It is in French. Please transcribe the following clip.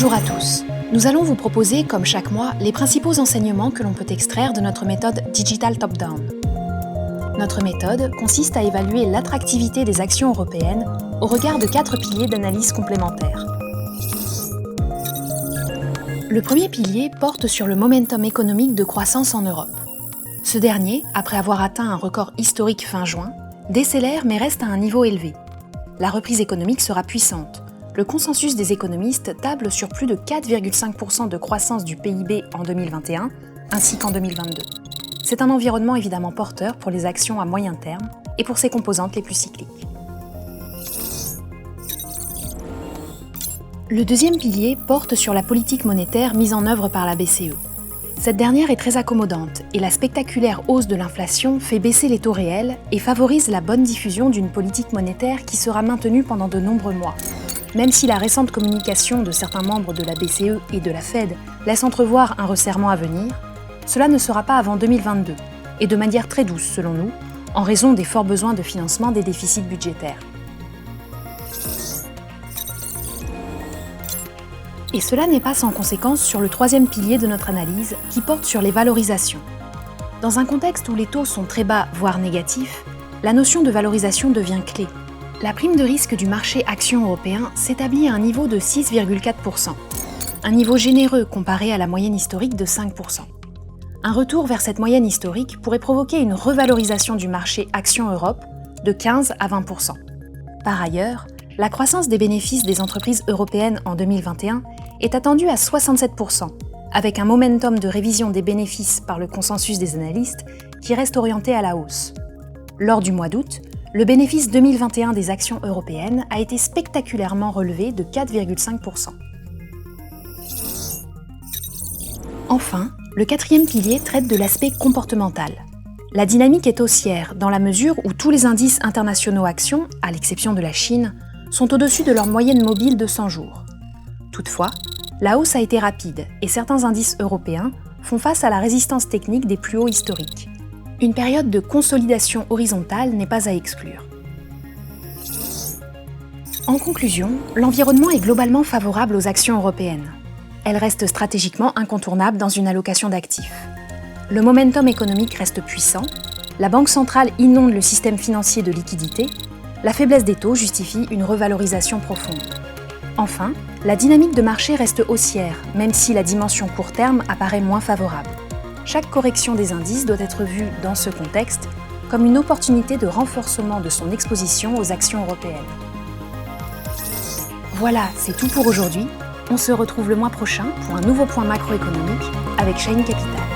Bonjour à tous. Nous allons vous proposer, comme chaque mois, les principaux enseignements que l'on peut extraire de notre méthode Digital Top-Down. Notre méthode consiste à évaluer l'attractivité des actions européennes au regard de 4 piliers d'analyse complémentaires. Le premier pilier porte sur le momentum économique de croissance en Europe. Ce dernier, après avoir atteint un record historique fin juin, décélère mais reste à un niveau élevé. La reprise économique sera puissante. Le consensus des économistes table sur plus de 4,5% de croissance du PIB en 2021, ainsi qu'en 2022. C'est un environnement évidemment porteur pour les actions à moyen terme et pour ses composantes les plus cycliques. Le deuxième pilier porte sur la politique monétaire mise en œuvre par la BCE. Cette dernière est très accommodante et la spectaculaire hausse de l'inflation fait baisser les taux réels et favorise la bonne diffusion d'une politique monétaire qui sera maintenue pendant de nombreux mois. Même si la récente communication de certains membres de la BCE et de la Fed laisse entrevoir un resserrement à venir, cela ne sera pas avant 2022, et de manière très douce selon nous, en raison des forts besoins de financement des déficits budgétaires. Et cela n'est pas sans conséquence sur le troisième pilier de notre analyse, qui porte sur les valorisations. Dans un contexte où les taux sont très bas, voire négatifs, la notion de valorisation devient clé. La prime de risque du marché action européen s'établit à un niveau de 6,4%, un niveau généreux comparé à la moyenne historique de 5%. Un retour vers cette moyenne historique pourrait provoquer une revalorisation du marché action Europe de 15 à 20%. Par ailleurs, la croissance des bénéfices des entreprises européennes en 2021 est attendue à 67%, avec un momentum de révision des bénéfices par le consensus des analystes qui reste orienté à la hausse. Lors du mois d'août, le bénéfice 2021 des actions européennes a été spectaculairement relevé de 4,5%. Enfin, le quatrième pilier traite de l'aspect comportemental. La dynamique est haussière dans la mesure où tous les indices internationaux actions, à l'exception de la Chine, sont au-dessus de leur moyenne mobile de 100 jours. Toutefois, la hausse a été rapide et certains indices européens font face à la résistance technique des plus hauts historiques. Une période de consolidation horizontale n'est pas à exclure. En conclusion, l'environnement est globalement favorable aux actions européennes. Elles restent stratégiquement incontournables dans une allocation d'actifs. Le momentum économique reste puissant, la Banque centrale inonde le système financier de liquidités, la faiblesse des taux justifie une revalorisation profonde. Enfin, la dynamique de marché reste haussière, même si la dimension court terme apparaît moins favorable. Chaque correction des indices doit être vue, dans ce contexte, comme une opportunité de renforcement de son exposition aux actions européennes. Voilà, c'est tout pour aujourd'hui. On se retrouve le mois prochain pour un nouveau point macroéconomique avec Shine Capital.